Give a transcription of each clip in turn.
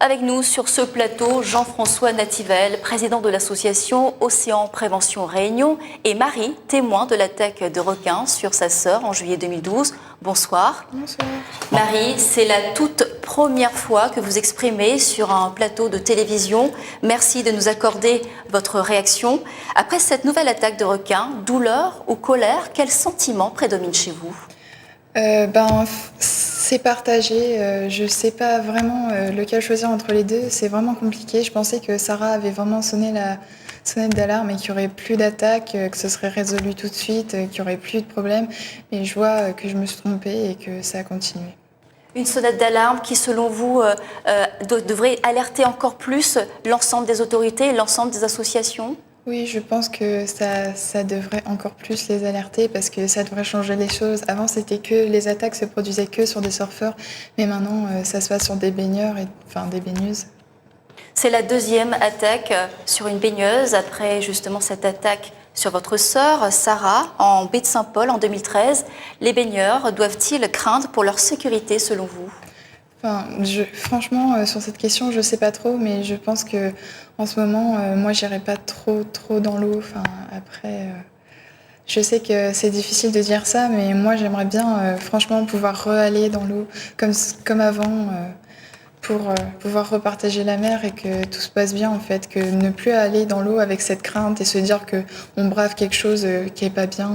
Avec nous sur ce plateau, Jean-François Nativel, président de l'association Océan Prévention Réunion, et Marie, témoin de l'attaque de requins sur sa sœur en juillet 2012. Bonsoir. Bonsoir. Marie, c'est la toute première fois que vous exprimez sur un plateau de télévision. Merci de nous accorder votre réaction. Après cette nouvelle attaque de requins, douleur ou colère, quels sentiments prédominent chez vous ? C'est partagé. Je ne sais pas vraiment lequel choisir entre les deux. C'est vraiment compliqué. Je pensais que Sarah avait vraiment sonné la sonnette d'alarme et qu'il n'y aurait plus d'attaque, que ce serait résolu tout de suite, qu'il n'y aurait plus de problème. Mais je vois que je me suis trompée et que ça a continué. Une sonnette d'alarme qui, selon vous, devrait alerter encore plus l'ensemble des autorités et l'ensemble des associations ? Oui, je pense que ça devrait encore plus les alerter parce que ça devrait changer les choses. Avant, c'était que les attaques se produisaient que sur des surfeurs, mais maintenant, ça se passe sur des baigneurs, des baigneuses. C'est la deuxième attaque sur une baigneuse après justement cette attaque sur votre sœur, Sarah, en baie de Saint-Paul en 2013. Les baigneurs doivent-ils craindre pour leur sécurité selon vous ? Franchement, sur cette question, je ne sais pas trop, mais je pense que en ce moment, moi, j'irai pas trop dans l'eau. Après, je sais que c'est difficile de dire ça, mais moi, j'aimerais bien, franchement, pouvoir re-aller dans l'eau comme avant, pour pouvoir repartager la mer et que tout se passe bien, en fait, que ne plus aller dans l'eau avec cette crainte et se dire qu'on brave quelque chose qui est pas bien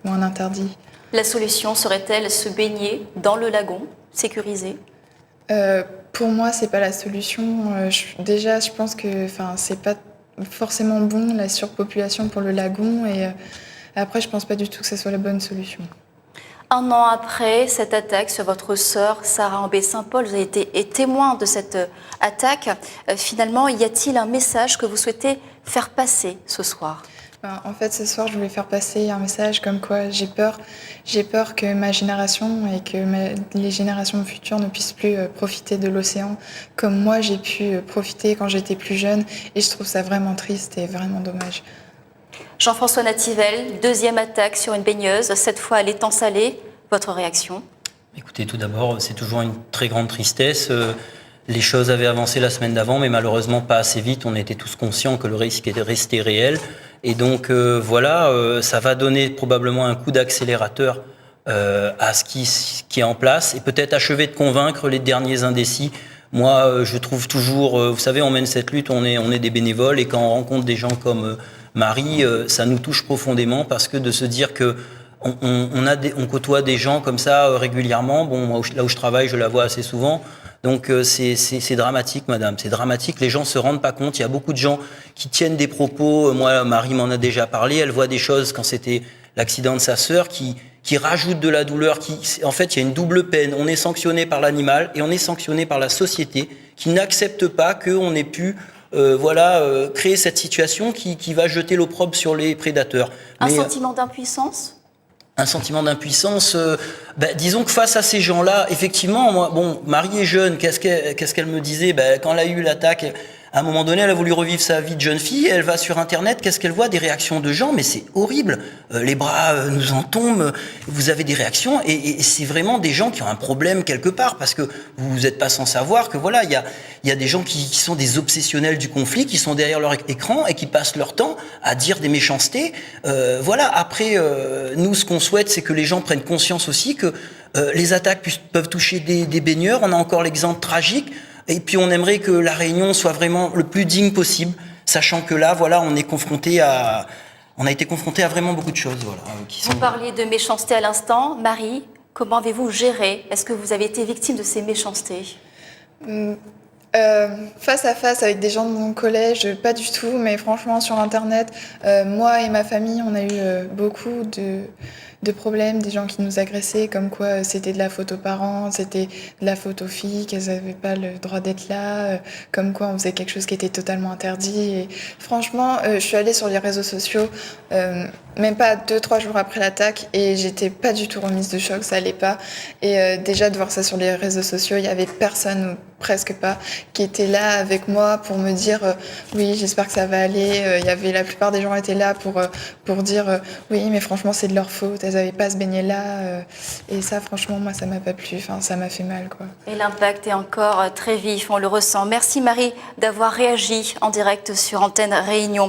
ou un interdit. La solution serait-elle se baigner dans le lagon, sécurisé ? Pour moi, c'est pas la solution. Déjà, je pense que c'est pas forcément bon la surpopulation pour le lagon et après, je pense pas du tout que ce soit la bonne solution. Un an après cette attaque sur votre sœur, Sarah en baie Saint-Paul, vous avez été témoin de cette attaque. Finalement, y a-t-il un message que vous souhaitez faire passer ce soir ? En fait, ce soir, je voulais faire passer un message comme quoi j'ai peur que ma génération et que les générations futures ne puissent plus profiter de l'océan comme moi j'ai pu profiter quand j'étais plus jeune. Et je trouve ça vraiment triste et vraiment dommage. Jean-François Nativel, deuxième attaque sur une baigneuse, cette fois à l'étang salé. Votre réaction ? Écoutez, tout d'abord, c'est toujours une très grande tristesse. Les choses avaient avancé la semaine d'avant, mais malheureusement pas assez vite. On était tous conscients que le risque était resté réel. Et donc ça va donner probablement un coup d'accélérateur à ce qui est en place et peut-être achever de convaincre les derniers indécis. Moi, je trouve toujours, vous savez, on mène cette lutte, on est des bénévoles et quand on rencontre des gens comme Marie, ça nous touche profondément parce que de se dire que on côtoie des gens comme ça régulièrement. Bon, là où je travaille, je la vois assez souvent. Donc c'est dramatique, madame, c'est dramatique. Les gens se rendent pas compte. Il y a beaucoup de gens qui tiennent des propos. Moi, Marie m'en a déjà parlé. Elle voit des choses quand c'était l'accident de sa sœur qui rajoutent de la douleur. En fait, il y a une double peine. On est sanctionné par l'animal et on est sanctionné par la société qui n'accepte pas qu'on ait pu créer cette situation qui va jeter l'opprobre sur les prédateurs. Sentiment d'impuissance ? Un sentiment d'impuissance. Disons que face à ces gens-là, effectivement, Marie est jeune. Qu'est-ce qu'elle me disait ? Quand elle a eu l'attaque, à un moment donné, elle a voulu revivre sa vie de jeune fille. Elle va sur Internet. Qu'est-ce qu'elle voit ? Des réactions de gens, mais c'est horrible. Les bras nous en tombent. Vous avez des réactions, et c'est vraiment des gens qui ont un problème quelque part, parce que vous n'êtes pas sans savoir que il y a des gens qui sont des obsessionnels du conflit, qui sont derrière leur écran et qui passent leur temps à dire des méchancetés. Après, nous, ce qu'on souhaite, c'est que les gens prennent conscience aussi que les attaques peuvent toucher des baigneurs. On a encore l'exemple tragique. Et puis on aimerait que la Réunion soit vraiment le plus digne possible, sachant que là, on a été confronté à vraiment beaucoup de choses. Vous parliez de méchanceté à l'instant. Marie, comment avez-vous géré ? Est-ce que vous avez été victime de ces méchancetés ? Face à face avec des gens de mon collège, pas du tout, mais franchement sur Internet, moi et ma famille, on a eu beaucoup de problèmes, des gens qui nous agressaient, comme quoi c'était de la photo parents, c'était de la photo fille, qu'elles n'avaient pas le droit d'être là, comme quoi on faisait quelque chose qui était totalement interdit. Et franchement, je suis allée sur les réseaux sociaux, même pas 2-3 jours après l'attaque, et j'étais pas du tout remise de choc, ça allait pas. Et déjà de voir ça sur les réseaux sociaux, il y avait personne, ou presque pas, qui était là avec moi pour me dire oui, j'espère que ça va aller. Il y avait la plupart des gens étaient là pour dire oui, mais franchement c'est de leur faute, elles n'avaient pas à se baigner là. Et ça, franchement, moi, ça m'a pas plu. Enfin, ça m'a fait mal, quoi. Et l'impact est encore très vif, on le ressent. Merci Marie d'avoir réagi en direct sur Antenne Réunion.